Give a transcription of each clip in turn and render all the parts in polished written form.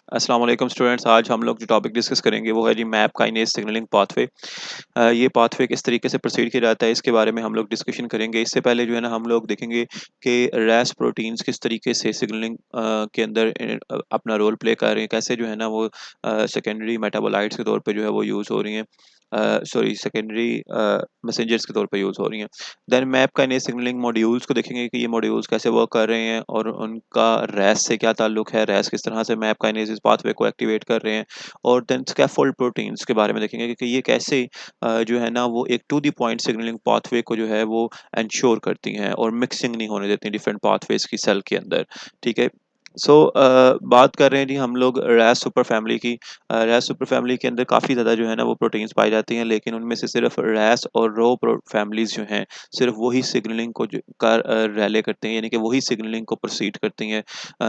अस्सलाम वालेकुम स्टूडेंट्स। आज हम लोग जो टॉपिक डिस्कस करेंगे वो है जी मैप काइनेज सिग्नलिंग पाथवे। ये पाथवे किस तरीके से प्रोसीड किया जाता है इसके बारे में हम लोग डिस्कशन करेंगे। इससे पहले जो है ना हम लोग देखेंगे कि रैस प्रोटीन्स किस तरीके से सिग्नलिंग के अंदर अपना रोल प्ले कर रहे हैं, कैसे जो है ना वो सेकेंडरी मेटाबोलाइट्स के तौर पे जो है वो यूज़ हो रही हैं, सॉरी सेकेंडरी मैसेंजर्स के तौर पे यूज़ हो रही हैं। Then MAP kinase signalling modules को देखेंगे कि ये मॉड्यूल्स कैसे वर्क कर रहे हैं और उनका रैस से क्या ताल्लुक है, रैस किस तरह से मैप काइनेज पाथवे को एक्टिवेट कर रहे हैं। और देन स्कैफोल्ड प्रोटीन्स के बारे में देखेंगे कि ये कैसे जो है ना वो एक to the point signalling pathway को जो है वो इंश्योर करती हैं और मिक्सिंग नहीं होने देती डिफरेंट पाथवेज की सेल के अंदर। ठीक है। सो बात कर रहे हैं जी हम लोग रैस सुपर फैमिली की। रैस सुपर फैमिली के अंदर काफ़ी ज़्यादा जो है ना वो प्रोटीन्स पाई जाती हैं, लेकिन उनमें से सिर्फ रैस और रो फैमिलीज जो हैं सिर्फ वही सिग्नलिंग को रैले करते हैं, यानी कि वही सिग्नलिंग को प्रोसीड करती हैं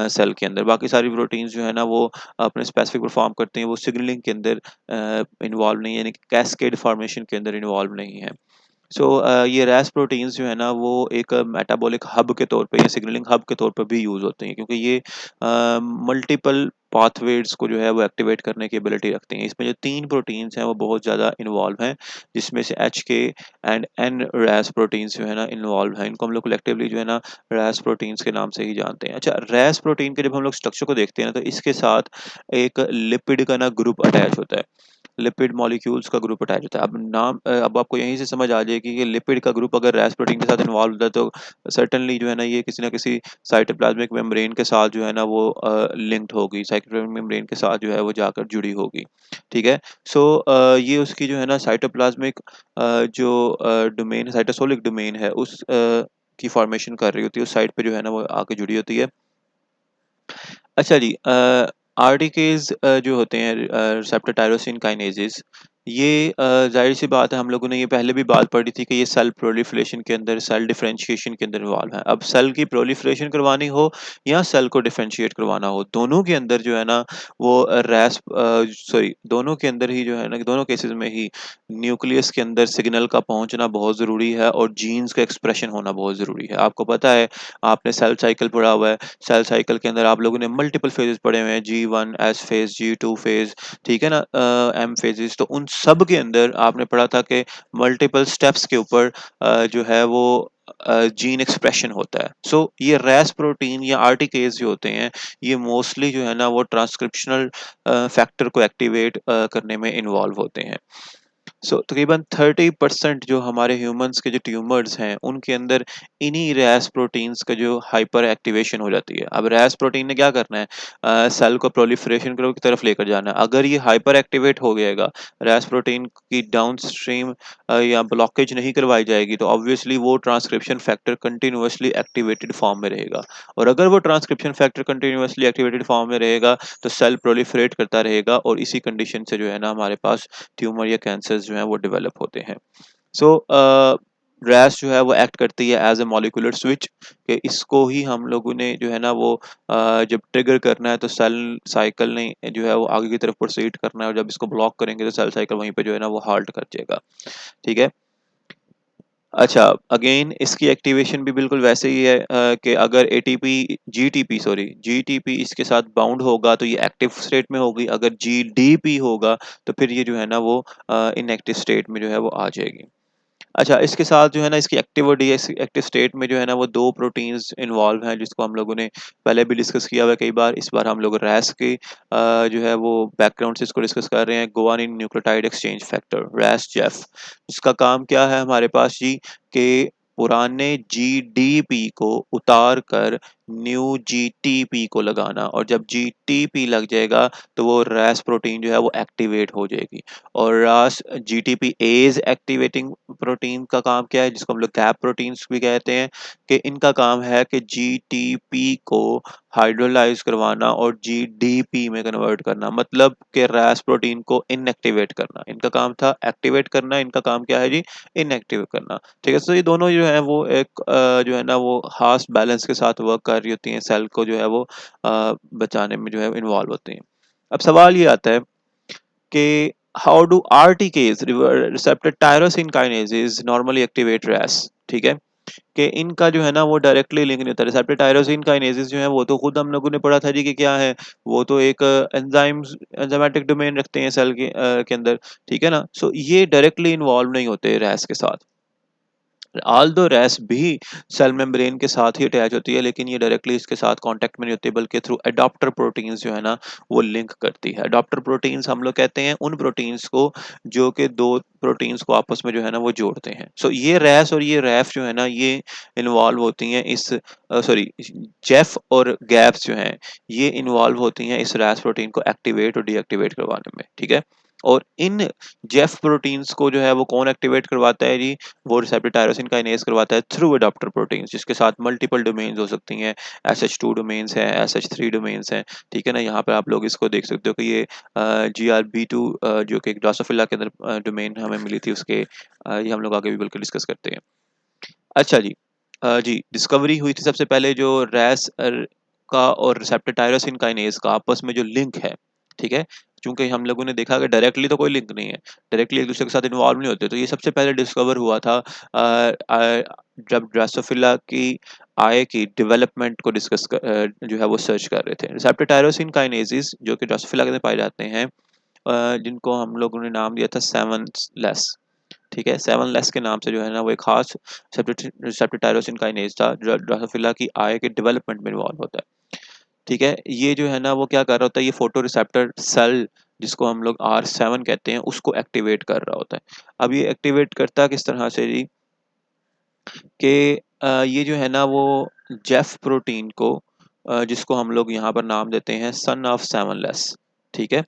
सेल के अंदर। बाकी सारी प्रोटीन्स जो है ना वो अपने स्पेसिफिक परफॉर्म करते हैं, वो सिग्नलिंग के अंदर इन्वॉल्व नहीं है, यानी कि कैस्केड फॉर्मेशन के अंदर इन्वॉल्व नहीं है। सो ये रैस प्रोटीन्स जो है ना वो एक मेटाबॉलिक हब के तौर पे या सिग्नलिंग हब के तौर पे भी यूज़ होते हैं, क्योंकि ये मल्टीपल पाथवेज को जो है वो एक्टिवेट करने की एबिलिटी रखते हैं। इसमें जो 3 प्रोटीन्स हैं वो बहुत ज़्यादा इन्वॉल्व हैं, जिसमें से एचके एंड एन रैस प्रोटीन्स जो है ना इन्वॉल्व हैं। इनको हम लोग कलेक्टिवली जो है ना रैस प्रोटीन्स के नाम से ही जानते हैं। अच्छा, रैस प्रोटीन के जब हम लोग स्ट्रक्चर को देखते हैं ना तो इसके साथ एक लिपिड का ना ग्रुप अटैच होता है, लिपिड मॉलिक्यूल्स का ग्रुप अटैच होता है। अब आपको यहीं से समझ आ जाएगी कि लिपिड का ग्रुप अगर रैस प्रोटीन के साथ इन्वॉल्व होता है तो सर्टेनली जो है ना ये किसी ना किसी साइटोप्लाज्मिक मेम्ब्रेन के साथ जो है ना वो लिंक्ड होगी, साइटोप्लाज्मिक मेम्ब्रेन के साथ जो है वो जाकर जुड़ी होगी। ठीक है। सो ये उसकी जो है ना साइटोप्लाज्मिक जो डोमेन है, साइटोसोलिक डोमेन है, उस की फॉर्मेशन कर रही होती है, उस साइट पे जो है ना वो आके जुड़ी होती है। अच्छा जी, आरडीकेज़ जो होते हैं रिसेप्टर टायरोसिन काइनेजेज़, ये ज़ाहिर-सी बात है हम लोगों ने ये पहले भी बात पढ़ी थी कि ये सेल प्रोलिफरेशन के अंदर, सेल डिफरेंशिएशन के अंदर इन्वॉल्व है। अब सेल की प्रोलिफरेशन करवानी हो या सेल को डिफरेंशिएट करवाना हो, दोनों के अंदर जो है ना वो दोनों के अंदर ही जो है ना दोनों केसेज़ में ही न्यूक्लियस के अंदर सिग्नल का पहुँचना बहुत ज़रूरी है और जीन्स का एक्सप्रेशन होना बहुत ज़रूरी है। आपको पता है, आपने सेल साइकिल पढ़ा हुआ है। सेल साइकिल के अंदर आप लोगों ने मल्टीपल फेजेस पढ़े हुए हैं, G1 S phase, G2 phase, ठीक है ना, एम फेजेस। तो उन सब के अंदर आपने पढ़ा था कि मल्टीपल स्टेप्स के ऊपर जो है वो जीन एक्सप्रेशन होता है। सो ये रैस प्रोटीन या आरटीकेज जो होते हैं ये मोस्टली जो है ना वो ट्रांसक्रिप्शनल फैक्टर को एक्टिवेट करने में इन्वॉल्व होते हैं। तकरीबन 30% जो हमारे ह्यूमंस के जो ट्यूमर्स हैं उनके अंदर इन्हीं रैस प्रोटीन्स का जो हाइपर एक्टिवेशन हो जाती है। अब रैस प्रोटीन ने क्या करना है, सेल को प्रोलिफरेशन की तरफ लेकर जाना है। अगर ये हाइपर एक्टिवेट हो गएगा, रैस प्रोटीन की डाउन स्ट्रीम या ब्लॉकेज नहीं करवाई जाएगी, तो ऑब्वियसली वो transcription factor continuously activated form में रहेगा। और अगर वो transcription factor continuously activated form में रहेगा तो सेल प्रोलिफरेट करता रहेगा और इसी कंडीशन से जो है ना हमारे पास ट्यूमर या कैंसर्स जो हैं वो डेवलप होते हैं। सो रैस जो है वो एक्ट करती है एज ए मॉलिक्यूलर स्विच, कि इसको ही हम लोगों ने जो है ना वो जब ट्रिगर करना है तो सेल साइकिल ने जो है वो आगे की तरफ प्रोसीड करना है, और जब इसको ब्लॉक करेंगे तो सेल साइकिल वहीं पे जो है ना वो हाल्ट कर जाएगा। ठीक है। अच्छा, अगेन इसकी एक्टिवेशन भी बिल्कुल वैसे ही है कि अगर एटीपी जीटीपी इसके साथ बाउंड होगा तो ये एक्टिव स्टेट में होगी, अगर जीडीपी होगा तो फिर ये जो है ना वो इनएक्टिव स्टेट में जो है वो आ जाएगी। अच्छा, इसके साथ जो है ना इसकी एक्टिव स्टेट में जो है ना वो 2 प्रोटीन्स इन्वॉल्व हैं, जिसको हम लोगों ने पहले भी डिस्कस किया हुआ है कई बार। इस बार हम लोग रैस के जो है वो बैकग्राउंड से इसको डिस्कस कर रहे हैं। Guanine nucleotide exchange factor, Ras GEF. इसका काम क्या है हमारे पास जी, कि पुराने जीडीपी को उतार कर न्यू जीटीपी को लगाना, और जब जीटीपी लग जाएगा तो वो रैस प्रोटीन जो है वो एक्टिवेट हो जाएगी। और रास जीटीपी एज एक्टिवेटिंग प्रोटीन का काम क्या है, जिसको हम लोग कैप प्रोटीन्स भी कहते हैं, कि इनका काम है कि जीटीपी को हाइड्रोलाइज करवाना और जीडीपी में कन्वर्ट करना, मतलब कि रैस प्रोटीन को इनएक्टिवेट करना। इनका काम था एक्टिवेट करना, इनका काम क्या है जी, इनएक्टिव करना। ठीक है। तो ये दोनों जो है वो एक जो है ना वो खास बैलेंस के साथ वर्क कर रही होती हैं, सेल को जो है वो बचाने में जो है इन्वॉल्व होती हैं। अब सवाल ये आता है कि how do RTKs, receptor tyrosine kinases, normally activate RAS? ठीक है। कि इनका जो है ना वो डायरेक्टली लिंक नहीं होता। रिसेप्टर टायरोसिन काइनेसिस जो है वो तो खुद हम लोगों ने पढ़ा था जी कि क्या है, वो तो एक एंजाइमेटिक डोमेन रखते हैं सेल के अंदर, ठीक है ना। सो ये डायरेक्टली इन्वॉल्व नहीं होते रैस के साथ। ऑल्दो रैस भी सेल मेम्ब्रेन के साथ ही अटैच होती है, लेकिन ये डायरेक्टली इसके साथ कांटेक्ट में नहीं होती, बल्कि थ्रू अडॉप्टर प्रोटीन्स जो है ना वो लिंक करती है। अडॉप्टर प्रोटीन्स हम लोग कहते हैं उन प्रोटीन्स को जो कि दो प्रोटीन्स को आपस में जो है ना वो जोड़ते हैं। सो ये रैस और ये रैफ जो है ना ये इन्वॉल्व होती हैं इस सॉरी जेफ और गैप्स जो हैं ये इन्वॉल्व होती हैं इस रैस प्रोटीन को एक्टिवेट और डीएक्टिवेट करवाने में, ठीक है। और इन जेफ प्रोटीन्स को जो है वो कौन एक्टिवेट करवाता है जी, वो रिसेप्टर टायरोसिन काइनेज करवाता है थ्रू अडॉप्टर प्रोटीन्स, जिसके साथ मल्टीपल डोमेन्स हो सकती हैं। SH2 डोमेन्स हैं, SH3 डोमेन्स हैं, ठीक है ना। यहाँ पर आप लोग इसको देख सकते हो कि ये GRB2 जो कि ड्रोसोफिला के अंदर डोमेन हमें मिली थी उसके ये हम लोग आगे भी बिल्कुल डिस्कस करते हैं। अच्छा जी, जी डिस्कवरी हुई थी सबसे पहले जो रैस का और रिसेप्टर टायरोसिन काइनेज का आपस में जो लिंक है, ठीक है। चूंकि हम लोगों ने देखा कि डायरेक्टली तो कोई लिंक नहीं है, डायरेक्टली एक दूसरे के साथ इन्वॉल्व नहीं होते, तो ये सबसे पहले डिस्कवर हुआ था जब ड्रोसोफिला की आय की डेवलपमेंट को जो है वो सर्च कर रहे थे। रिसेप्टर टायरोसिन काइनेजेस जो कि ड्रोसोफिला के अंदर पाए जाते हैं, जिनको हम लोगों ने नाम दिया था सेवन लेस, ठीक है। सेवन लेस के नाम से जो है ना वो एक खास रिसेप्टर टायरोसिन काइनेज था जो ड्रोसोफिला की आय के डेवलपमेंट में इन्वॉल्व होता है, ठीक है। ये जो है ना वो क्या कर रहा होता है, ये फोटो रिसेप्टर सेल जिसको हम लोग R7 कहते हैं उसको एक्टिवेट कर रहा होता है। अब ये एक्टिवेट करता किस तरह से जी, कि ये जो है ना वो जेफ प्रोटीन को जिसको हम लोग यहाँ पर नाम देते हैं सन ऑफ सेवनलेस, ठीक है।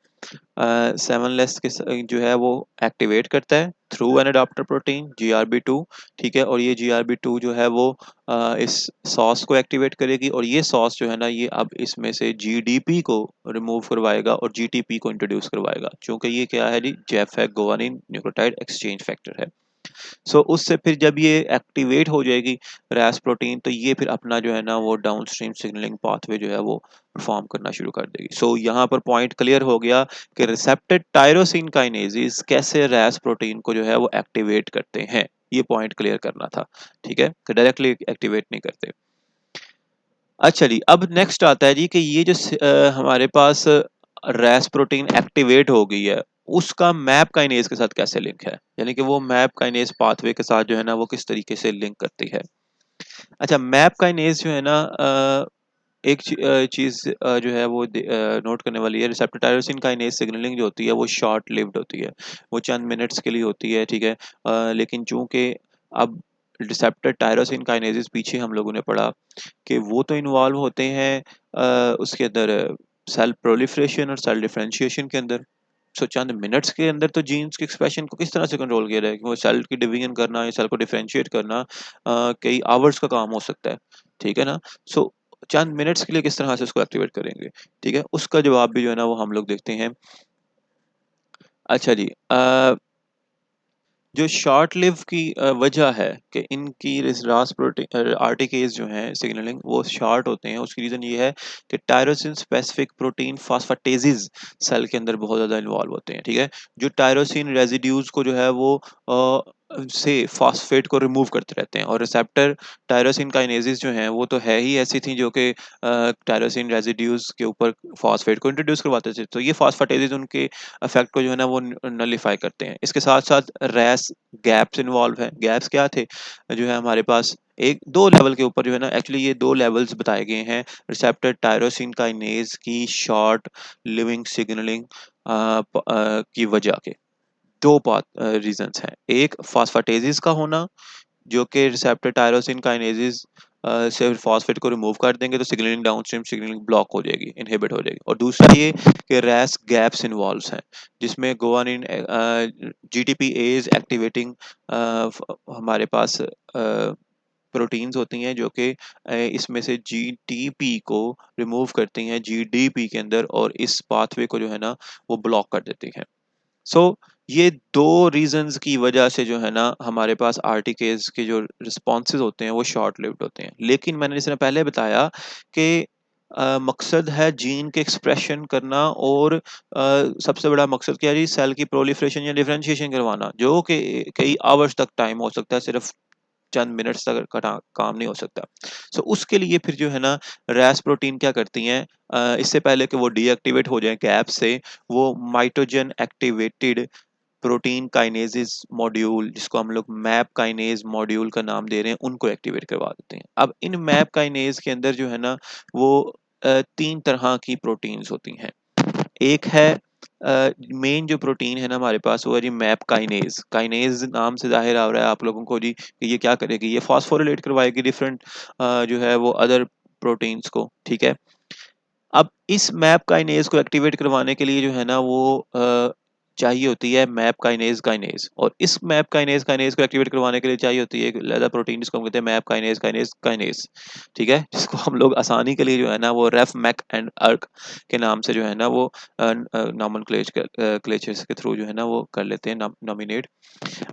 सेवनलेस के जो है वो एक्टिवेट करता है through an adopter protein GRB2, ठीक है। और ये GRB2 जो है वो इस सॉस को एक्टिवेट करेगी, और ये सॉस जो है ना ये अब इसमें से GDP को रिमूव करवाएगा और GTP को इंट्रोड्यूस करवाएगा, क्योंकि ये क्या है जी, जेफ है, गोवानिन न्यूक्लियोटाइड एक्सचेंज फैक्टर है। सो उससे फिर जब ये एक्टिवेट हो जाएगी रैस प्रोटीन, तो ये फिर अपना जो है ना वो डाउनस्ट्रीम सिग्नलिंग पाथवे जो है वो परफॉर्म करना शुरू कर देगी। सो यहाँ पर पॉइंट क्लियर हो गया कि रिसेप्टर टायरोसिन काइनेजेस कैसे रैस प्रोटीन को जो है वो एक्टिवेट करते हैं, ये पॉइंट क्लियर करना था, ठीक है, कि डायरेक्टली एक्टिवेट नहीं करते। अच्छा जी, अब नेक्स्ट आता है जी कि ये जो हमारे पास रैस प्रोटीन एक्टिवेट हो गई है, उसका मैप काइनेज के साथ कैसे लिंक है, यानी कि वो मैप काइनेज पाथवे के साथ जो है ना वो किस तरीके से लिंक करती है। अच्छा, मैप काइनेज जो है ना एक चीज़ जो है वो नोट करने वाली है। रिसेप्टर टायरोसिन काइनेज सिग्नलिंग जो होती है वो शॉर्ट लिव्ड होती है, वो चंद मिनट्स के लिए होती है, ठीक है। लेकिन चूंकि अब रिसेप्टर टायरोसिन काइनेजेस पीछे हम लोगों ने पढ़ा कि वो तो इन्वॉल्व होते हैं उसके अंदर सेल प्रोलिफरेशन और सेल डिफरेंशिएशन के अंदर। सो चंद मिनट्स के अंदर तो जीन्स के एक्सप्रेशन को किस तरह से कंट्रोल किया जाए, कि वो सेल की डिवीजन करना या सेल को डिफरेंशिएट करना कई आवर्स का काम हो सकता है, ठीक है ना। सो चंद मिनट्स के लिए किस तरह से उसको एक्टिवेट करेंगे, ठीक है, उसका जवाब भी जो है ना वो हम लोग देखते हैं। अच्छा जी, जो शॉर्ट लिव की वजह है कि इनकी रास प्रोटीन आरटीकेज जो हैं सिग्नलिंग वो शॉर्ट होते हैं, उसकी रीज़न ये है कि टायरोसिन स्पेसिफिक प्रोटीन फास्फाटेजेस सेल के अंदर बहुत ज़्यादा इन्वॉल्व होते हैं, ठीक है। जो टायरोसिन रेजिड्यूज को जो है वो से फास्फेट को रिमूव करते रहते हैं, और रिसेप्टर टायरोसिन काइनेजेस जो हैं वो तो है ही ऐसी थी जो कि टायरोसिन रेजिड्यूज के ऊपर फास्फेट को इंट्रोड्यूस करवाते थे, तो ये फास्फाटेजेस उनके इफेक्ट को जो है ना वो नलीफाई करते हैं। इसके साथ साथ रैस गैप्स इन्वॉल्व हैं। गैप्स क्या थे, जो है हमारे पास एक दो लेवल के ऊपर जो है ना, एक्चुअली ये दो लेवल्स बताए गए हैं रिसेप्टर टायरोसिन काइनेज की शॉर्ट लिविंग सिग्नलिंग की वजह के। दो बात रीजंस हैं, एक फास्फाटेजेस का होना जो कि रिसेप्टर टायरोसिन काइनेजेस से फास्फेट को रिमूव कर देंगे तो सिग्नलिंग डाउनस्ट्रीम सिग्नलिंग ब्लॉक हो जाएगी, इनहिबिट हो जाएगी, और दूसरा ये कि रैस गैप्स इन्वॉल्व हैं जिसमें गोवानिन GTPase एक्टिवेटिंग हमारे पास प्रोटीन्स होती हैं जो कि इसमें से GTP को रिमूव करती हैं GDP के अंदर, और इस पाथवे को जो है ना वो ब्लॉक कर देती हैं। सो ये दो रीजंस की वजह से जो है ना हमारे पास आरटीकेज के जो रिस्पॉन्सेज होते हैं वो शॉर्ट लिव्ड होते हैं, लेकिन मैंने जैसे पहले बताया कि मकसद है जीन के एक्सप्रेशन करना, और सबसे बड़ा मकसद क्या है जी, सेल की प्रोलिफरेशन या डिफरेंशिएशन करवाना, जो कि कई आवर्स तक टाइम हो सकता है सिर्फ चंद मिनट्स तक का काम नहीं हो सकता। सो उसके लिए फिर जो है ना रैस प्रोटीन क्या करती हैं, इससे पहले कि वो डीएक्टिवेट हो जाए गैप से, वो माइटोजन एक्टिवेटेड प्रोटीन काइनेजेस मॉड्यूल, जिसको हम लोग मैप काइनेज मॉड्यूल का नाम दे रहे हैं, उनको एक्टिवेट करवा देते हैं। अब इन मैप काइनेज के अंदर जो है ना वो 3 तरह की प्रोटीन्स होती हैं। एक है मेन जो प्रोटीन है ना हमारे पास, वो है जी मैप काइनेज। काइनेज नाम से जाहिर आ रहा है आप लोगों को जी कि ये क्या करेगी, ये फॉस्फोरिलेट करवाएगी डिफरेंट जो है वो अदर प्रोटीन्स को, ठीक है। अब इस मैप काइनेज को एक्टिवेट करवाने के लिए जो है ना वो चाहिए होती है मैप काइनेज काइनेज, और इस मैप काइनेज काइनेज को एक्टिवेट करवाने के लिए चाहिए होती है एक लेदा प्रोटीन, जिसको हम कहते हैं मैप काइनेज काइनेज काइनेज, ठीक है, जिसको हम लोग आसानी के लिए जो है ना वो रेफ मैक एंड अर्क के नाम से जो है ना वो नॉमेनक्लेचर के थ्रू जो है ना वो कर लेते हैं नॉमिनेट।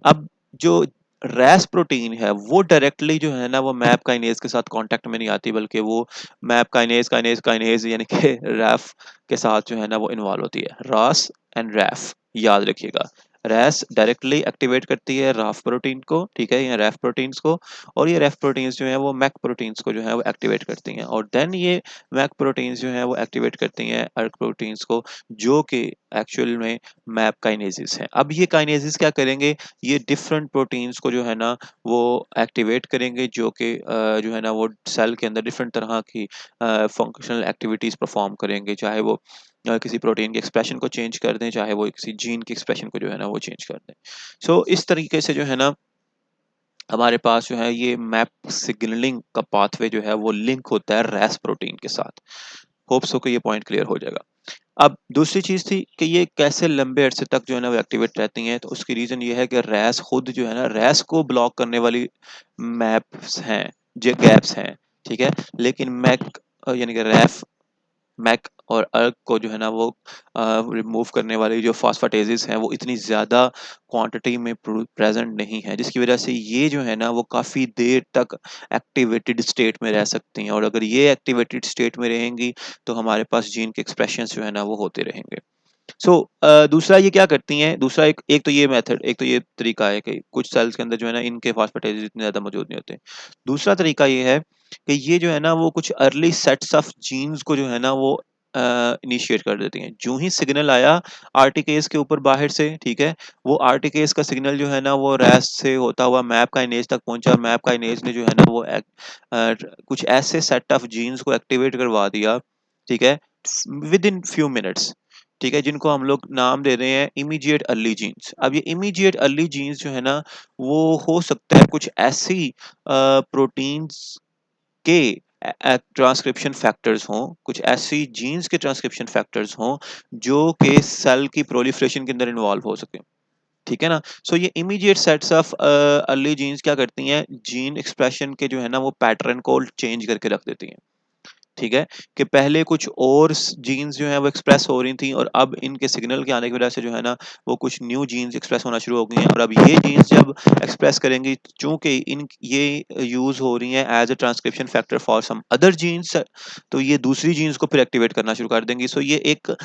अब जो रैस प्रोटीन है वो डायरेक्टली जो है ना वो मैप काइनेज के साथ कांटेक्ट में नहीं आती, बल्कि वो मैप काइनेज काइनेज काइनेज यानी कि रैफ के साथ जो है ना वो इन्वॉल्व होती है। रास एंड रैफ याद रखिएगा, रैस डायरेक्टली एक्टिवेट करती है राफ प्रोटीन को, ठीक है, या रैफ प्रोटीन्स को, और ये रैफ प्रोटीन्स जो है वो मैक प्रोटीन्स को जो है वो एक्टिवेट करती हैं, और देन ये मैक प्रोटीन्स जो है वो एक्टिवेट करती हैं अर्क प्रोटीन्स को, जो कि एक्चुअल में मैप काइनेसिस है। अब ये काइनेसिस क्या करेंगे, ये डिफरेंट प्रोटीन्स को जो है ना वो एक्टिवेट करेंगे, जो कि जो है ना वो सेल के अंदर डिफरेंट तरह की फंक्शनल एक्टिविटीज़ परफॉर्म करेंगे, चाहे वो किसी प्रोटीन के एक्सप्रेशन को चेंज कर दें, चाहे वो किसी जीन के एक्सप्रेशन को जो है ना वो चेंज कर दें। सो इस तरीके से जो है ना हमारे पास जो है ये मैप सिग्नलिंग का पाथवे जो है वो लिंक होता है रैस प्रोटीन के साथ। होप सो कि ये पॉइंट क्लियर हो जाएगा। अब दूसरी चीज़ थी कि ये कैसे लंबे अरसे तक जो है ना वो एक्टिवेट रहती हैं, तो उसकी रीज़न ये है कि रैस खुद जो है ना रैस को ब्लॉक करने वाली मैप्स हैं, जो गैप्स हैं, ठीक है, लेकिन मैक यानी कि रैफ मैक और अर्क को जो है ना वो रिमूव करने वाली जो फॉस्फेटेजेस हैं वो इतनी ज़्यादा क्वांटिटी में प्रेजेंट नहीं है, जिसकी वजह से ये जो है ना वो काफ़ी देर तक एक्टिवेटेड स्टेट में रह सकती हैं, और अगर ये एक्टिवेटेड स्टेट में रहेंगी तो हमारे पास जीन के एक्सप्रेशंस जो है ना वो होते रहेंगे। सो दूसरा ये क्या करती हैं, दूसरा एक एक तो ये मेथड, एक तो ये तरीका है कि कुछ सेल्स के अंदर जो है ना इनके फॉस्फेटेजेस इतने ज़्यादा मौजूद नहीं होते। दूसरा तरीका ये है कि ये जो है ना वो कुछ अर्ली सेट्स ऑफ जीन्स को जो है ना वो इनिशिएट कर देती हैं। जो ही सिग्नल आया आरटीकेज के ऊपर बाहर से, ठीक है, वो आरटीकेज का सिग्नल जो है ना वो रैस से होता हुआ मैप काइनेज तक पहुंचा, मैप काइनेज ने जो है ना वो कुछ ऐसे सेट ऑफ जीन्स को एक्टिवेट करवा दिया, ठीक है, विद इन फ्यू मिनट्स, ठीक है, जिनको हम लोग नाम दे रहे हैं इमीडिएट अर्ली जीन्स। अब ये इमीडिएट अर्ली जीन्स जो है ना वो हो सकता है कुछ ऐसी प्रोटीन्स के ट्रांसक्रिप्शन फैक्टर्स हों, कुछ ऐसी जीन्स के ट्रांसक्रिप्शन फैक्टर्स हों जो कि सेल की प्रोलिफरेशन के अंदर इन्वॉल्व हो सके, ठीक है ना। सो ये immediate sets of early genes क्या करती हैं, जीन एक्सप्रेशन के जो है ना वो पैटर्न को चेंज करके रख देती हैं, ठीक है, कि पहले कुछ और जीन्स जो है वो एक्सप्रेस हो रही थी, और अब इनके सिग्नल के आने की वजह से जो है ना वो कुछ न्यू जीन्स एक्सप्रेस होना शुरू हो गई हैं, और अब ये जीन्स जब एक्सप्रेस करेंगी, चूंकि इन ये यूज हो रही हैं as a transcription factor for some other genes, तो ये दूसरी जीन्स को फिर एक्टिवेट करना शुरू कर देंगी। सो ये एक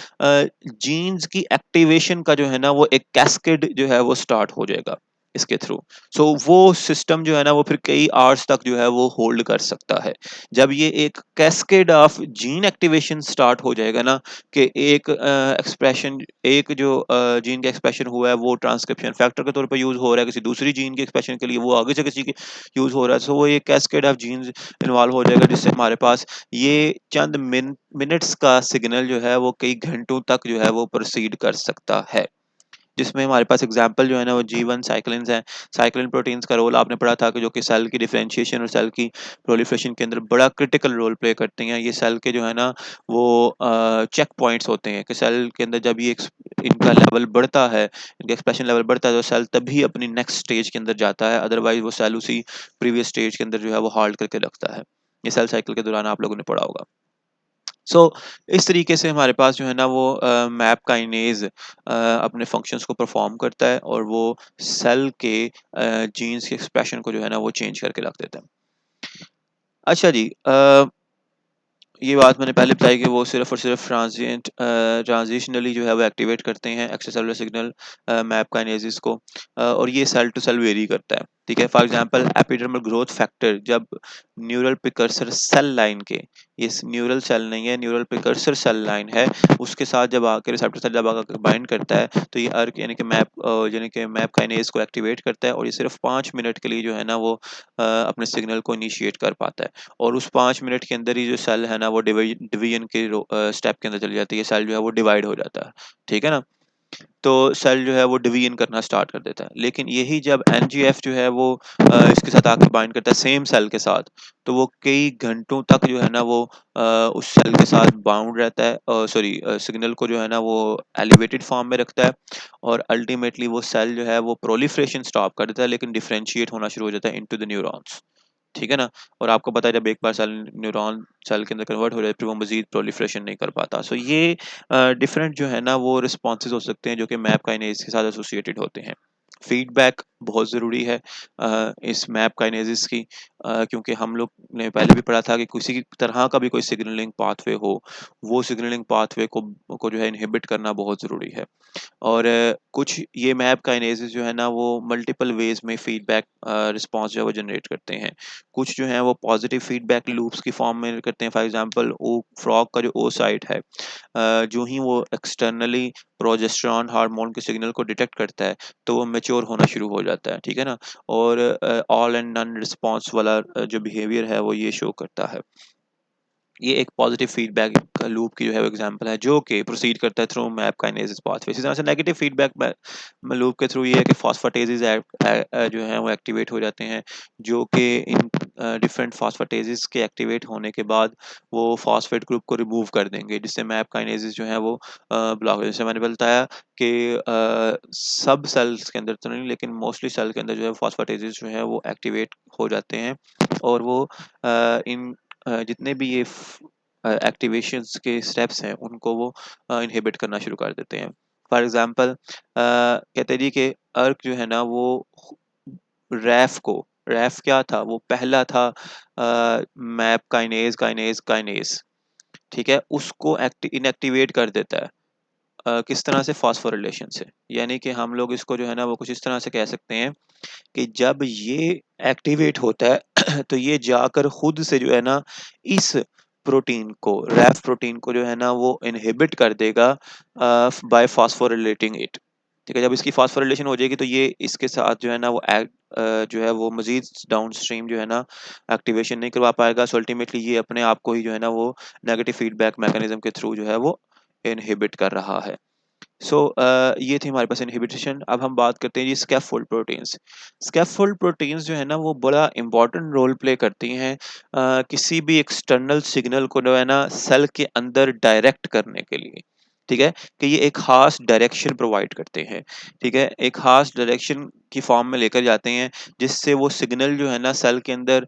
जीन्स की एक्टिवेशन का जो है ना वो एक कैस्केड जो है वो स्टार्ट हो जाएगा इसके थ्रू। सो वो सिस्टम जो है ना वो फिर कई आवर्स तक जो है वो होल्ड कर सकता है। जब ये एक cascade of gene activation start हो जाएगा ना, कि एक एक्सप्रेशन, एक जो जीन का एक्सप्रेशन हुआ है वो ट्रांसक्रिप्शन फैक्टर के तौर पर यूज हो रहा है, किसी दूसरी जीन के एक्सप्रेशन के लिए वो आगे से किसी के यूज हो रहा है, सो वो ये कैस्केड ऑफ जीन्स इन्वॉल्व हो जाएगा, जिससे हमारे पास ये चंद मिनट्स का सिग्नल जो है वो कई घंटों तक जो है वो प्रोसीड कर सकता है। जिसमें हमारे पास एग्जांपल जो है ना वो जी1 साइक्लिन्स हैं। साइक्लिन प्रोटीन्स का रोल आपने पढ़ा था कि जो कि सेल की डिफरेंशिएशन और सेल की प्रोलिफरेशन के अंदर बड़ा क्रिटिकल रोल प्ले करती हैं। ये सेल के जो है ना वो चेक पॉइंट्स होते हैं कि सेल के अंदर जब ये इनका लेवल बढ़ता है, इनका एक्सप्रेशन लेवल बढ़ता है, तो सेल तभी अपनी नेक्स्ट स्टेज के अंदर जाता है, अदरवाइज वो सेल उसी प्रीवियस स्टेज के अंदर जो है वो हॉल्ट करके रखता है। ये सेल साइकिल के दौरान आप लोगों ने पढ़ा होगा। सो इस तरीके से हमारे पास जो है ना वो मैप काइनेज अपने फंक्शंस को परफॉर्म करता है, और वो सेल के जीन्स के एक्सप्रेशन को जो है ना वो चेंज करके रख देता है। अच्छा जी, ये बात मैंने पहले बताई कि वो सिर्फ और सिर्फ ट्रांजिशनली जो है वो एक्टिवेट करते हैं एक्स्ट्रासेलुलर सिग्नल मैप काइनेसिस को, और ये सेल टू सेल वेरी करता है। ठीक है। For example epidermal growth factor जब न्यूरल प्रिकर्सर सेल लाइन के, ये न्यूरल सेल नहीं है, न्यूरल प्रिकर्सर सेल लाइन है, उसके साथ जब आकर रिसेप्टर सेल जब आकर बाइंड करता है तो ये अर्क यानी कि मैप काइनेज को एक्टिवेट करता है और ये सिर्फ 5 मिनट के लिए जो है ना वो अपने सिग्नल को इनिशिएट कर पाता है। और उस 5 मिनट के अंदर ही जो सेल है ना वो डिवीजन के स्टेप के अंदर चली जाती है, सेल जो है वो डिवाइड हो जाता है। ठीक है ना। तो सेल जो है वो डिवीजन करना स्टार्ट कर देता है। लेकिन यही जब एनजीएफ जो है वो इसके साथ आके बाइंड करता है सेम सेल के साथ, तो वो कई घंटों तक जो है ना वो उस सेल के साथ बाउंड रहता है, सॉरी सिग्नल को जो है ना वो एलिवेटेड फॉर्म में रखता है और अल्टीमेटली वो सेल जो है वो प्रोलिफरेशन स्टॉप कर देता है लेकिन डिफरेंशिएट होना शुरू हो जाता है इनटू द न्यूरॉन्स। ठीक है ना। और आपको पता है जब एक बार सेल न्यूरॉन सेल के अंदर कन्वर्ट हो जाए फिर वो मजीद प्रोलिफरेशन नहीं कर पाता। सो ये डिफरेंट जो है ना वो रिस्पॉन्सेज हो सकते हैं जो कि मैप काइनेज के साथ एसोसिएटेड होते हैं। फीडबैक बहुत ज़रूरी है इस मैप काइनेसिस की, क्योंकि हम लोग ने पहले भी पढ़ा था कि किसी तरह का भी कोई सिग्नलिंग पाथवे हो, वो सिग्नलिंग पाथवे को जो है इनहिबिट करना बहुत ज़रूरी है। और कुछ ये मैप काइनेसिस जो है ना वो मल्टीपल वेज में फीडबैक रिस्पांस जो है वो जनरेट करते हैं। कुछ जो है वो पॉजिटिव फीडबैक लूप्स की फॉर्म में करते हैं। फॉर एग्जांपल ओ फ्रॉग का जो ओ साइट है, जो ही वो एक्सटर्नली प्रोजेस्टेरॉन हार्मोन के सिग्नल को डिटेक्ट करता है तो वो मैच्योर होना शुरू हो जाता है। ठीक है ना। और ऑल एंड नन रिस्पांस वाला जो बिहेवियर है वो ये शो करता है। ये एक पॉजिटिव फीडबैक का लूप की जो है वो एग्जांपल है जो कि प्रोसीड करता है थ्रू मैप काइनेसिस पाथवे। इसी तरह से नेगेटिव फीडबैक में लूप के थ्रू ये है कि फॉस्फेटेजेस जो है वो एक्टिवेट हो जाते हैं, जो कि इन डिफरेंट फॉस्फेटेजेस के एक्टिवेट होने के बाद वो फॉस्फेट ग्रुप को रिमूव कर देंगे जिससे मैप काइनेसिस जो है वो ब्लॉक हो। जैसे मैंने बताया कि सब सेल्स के अंदर तो नहीं लेकिन मोस्टली सेल के अंदर जो है फॉस्फेटेजेस जो है वो एक्टिवेट हो जाते हैं और वो इन जितने भी ये एक्टिवेशंस के स्टेप्स हैं उनको वो इनहिबिट करना शुरू कर देते हैं। फॉर एग्जांपल कहते हैं जी कि अर्क जो है ना वो रैफ क्या था, वो पहला था मैप काइनेज काइनेज काइनेज। ठीक है, उसको इनएक्टिवेट कर देता है। किस तरह से? फॉस्फोरिलेशन से। यानी कि हम लोग इसको जो है ना वो कुछ इस तरह से कह सकते हैं कि जब ये एक्टिवेट होता है तो ये जाकर खुद से जो है ना इस प्रोटीन को, रैफ प्रोटीन को जो है ना वो इनहिबिट कर देगा बाय फॉस्फोरिलेटिंग इट। ठीक है, जब इसकी फॉस्फोरिलेशन हो जाएगी तो ये इसके साथ जो है ना वो जो है वो मजीद डाउनस्ट्रीम जो है ना एक्टिवेशन नहीं करवा पाएगा। सो अल्टीमेटली ये अपने आप को ही जो है ना वो नेगेटिव फीडबैक मैकेनिज्म के थ्रू जो है वो इनहिबिट कर रहा है। ये थी हमारे पास इनहिबिशन। अब हम बात करते हैं जी स्कैफोल्ड प्रोटीन्स। स्कैफोल्ड प्रोटीन्स जो है ना वो बड़ा इंपॉर्टेंट रोल प्ले करती हैं किसी भी एक्सटर्नल सिग्नल को जो है ना सेल के अंदर डायरेक्ट करने के लिए। ठीक है, कि ये एक खास डायरेक्शन प्रोवाइड करते हैं। ठीक है, एक खास डायरेक्शन की फॉर्म में लेकर जाते हैं जिससे वो सिग्नल जो है ना सेल के अंदर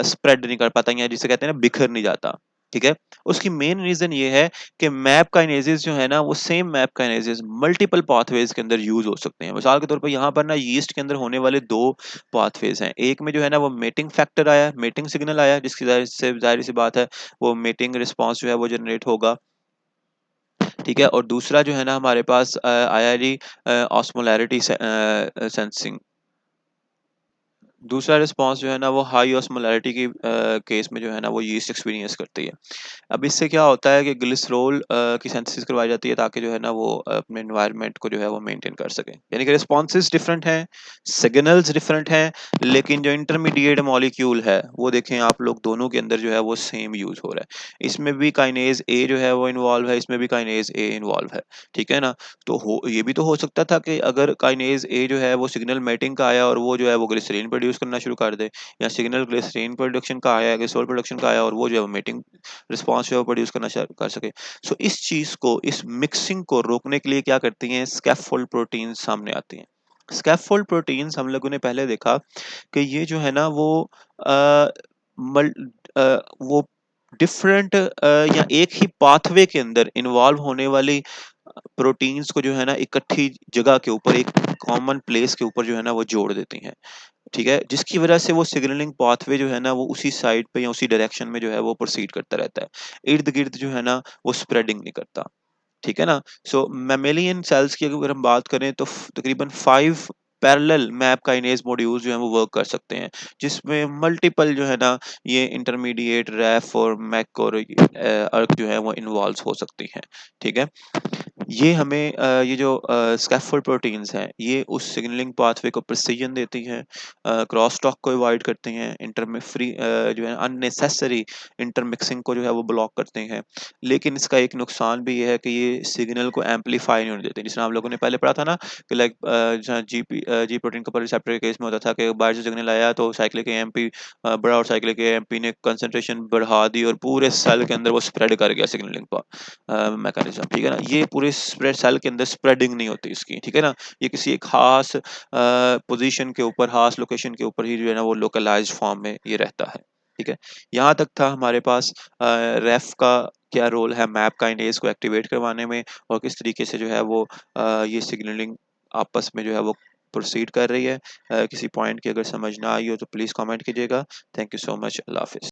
स्प्रेड नहीं कर पाता या जिसे कहते हैं ना बिखर नहीं जाता। ठीक है, उसकी मेन रीजन ये है कि मैप काइनेसिस जो है ना वो same map kinesis multiple pathways के अंदर यूज हो सकते हैं। मिसाल के तौर पर यहाँ पर ना यीस्ट के अंदर होने वाले दो पाथवेज हैं। एक में जो है ना वो मेटिंग फैक्टर आया, मेटिंग सिग्नल आया जिसकी जाहिर सी बात है वो मेटिंग रिस्पॉन्स जो है वो जनरेट होगा। ठीक है, और दूसरा जो है ना हमारे पास आया जी ऑस्मोलैरिटी सेंसिंग। दूसरा रिस्पॉन्स जो है ना वो हाई ऑस्मोलैरिटी की केस में जो है ना वो यीस्ट एक्सपीरियंस करती है। अब इससे क्या होता है कि ग्लिसरॉल की सिंथेसिस करवाई जाती है ताकि जो है ना वो अपने एनवायरनमेंट को जो है वो मेंटेन कर सके। यानी कि रिस्पॉन्सेज डिफरेंट हैं, सिग्नल्स डिफरेंट हैं, लेकिन जो इंटरमीडिएट मॉलिक्यूल है वो देखें आप लोग दोनों के अंदर जो है वो सेम यूज हो रहा है। इसमें भी काइनेज ए जो है वो इन्वॉल्व है, इसमें भी काइनेज ए इन्वॉल्व है। ठीक है ना। तो हो ये भी तो हो सकता था कि अगर काइनेज ए जो है वो सिग्नल मेटिंग का आया और वो जो है वो ग्लिसरीन प्रोड्यूस करना शुरू कर दे, या सिग्नल ग्लिसरीन प्रोडक्शन का आया, ग्लिसरॉल प्रोडक्शन का आया और वो जो है वो मेटिंग रिस्पॉन्स जो है वो प्रोड्यूस करना कर सके। सो इस चीज को, इस मिक्सिंग को रोकने के लिए क्या करती हैं, स्कैफोल्ड प्रोटीन सामने आती हैं। स्कैफोल्ड प्रोटीन्स हम लोगों ने पहले देखा कि ये जो है ना वो आ, मल, वो डिफरेंट या एक ही पाथवे के अंदर इन्वॉल्व होने वाली प्रोटीन्स को जो है ना इकट्ठी जगह के ऊपर, एक कॉमन प्लेस के ऊपर जो है ना वो जोड़ देती हैं। ठीक है, जिसकी वजह से वो सिग्नलिंग पाथवे जो है ना वो उसी साइड पे या उसी डायरेक्शन में जो है वो प्रोसीड करता रहता है, इर्द गिर्द जो है ना वो स्प्रेडिंग नहीं करता। ठीक है ना। सो मैमेलियन सेल्स की अगर हम बात करें तो तकरीबन 5 पैरेलल मैप काइनेज मॉड्यूल्स जो है वो वर्क कर सकते हैं, जिसमें मल्टीपल जो है ना ये इंटरमीडिएट रैफ और मैक और अर्क जो है वो इन्वॉल्व हो सकती हैं। ठीक है, ये हमें ये जो स्कैफोल्ड प्रोटीन्स हैं ये उस सिग्नलिंग पाथवे को प्रिसीजन देती हैं, क्रॉस टॉक को अवॉइड करते हैं, इंटर में फ्री जो है अननेसेसरी इंटरमिक्सिंग को जो है वो ब्लॉक करते हैं। लेकिन इसका एक नुकसान भी ये है कि ये सिग्नल को एम्पलीफाई नहीं होने देते, जिसमें हम लोगों ने पहले पढ़ा था ना कि लाइक जी प्रोटीन कपल रिसेप्टर के केस में होता था कि बाहर से सिग्नल आया तो साइक्लिक एएमपी बड़ा और साइक्लिक एएमपी ने कंसंट्रेशन बढ़ा दी और पूरे सेल के अंदर वो स्प्रेड कर गया सिग्नलिंग मैकेनिज्म। ठीक है ना, ये पूरे स्प्रेड सेल के अंदर स्प्रेडिंग नहीं होती इसकी। ठीक है ना, ये किसी एक खास पोजीशन के ऊपर, खास लोकेशन के ऊपर ही जो है ना वो लोकलाइज्ड फॉर्म में ये रहता है। ठीक है, यहाँ तक था हमारे पास रेफ का क्या रोल है मैप काइनेज को एक्टिवेट करवाने में और किस तरीके से जो है वो ये सिग्नलिंग आपस में जो है वो प्रोसीड कर रही है। किसी पॉइंट की अगर समझ ना आई हो तो प्लीज़ कमेंट कीजिएगा। Thank you so much. अल्लाह हाफिज़।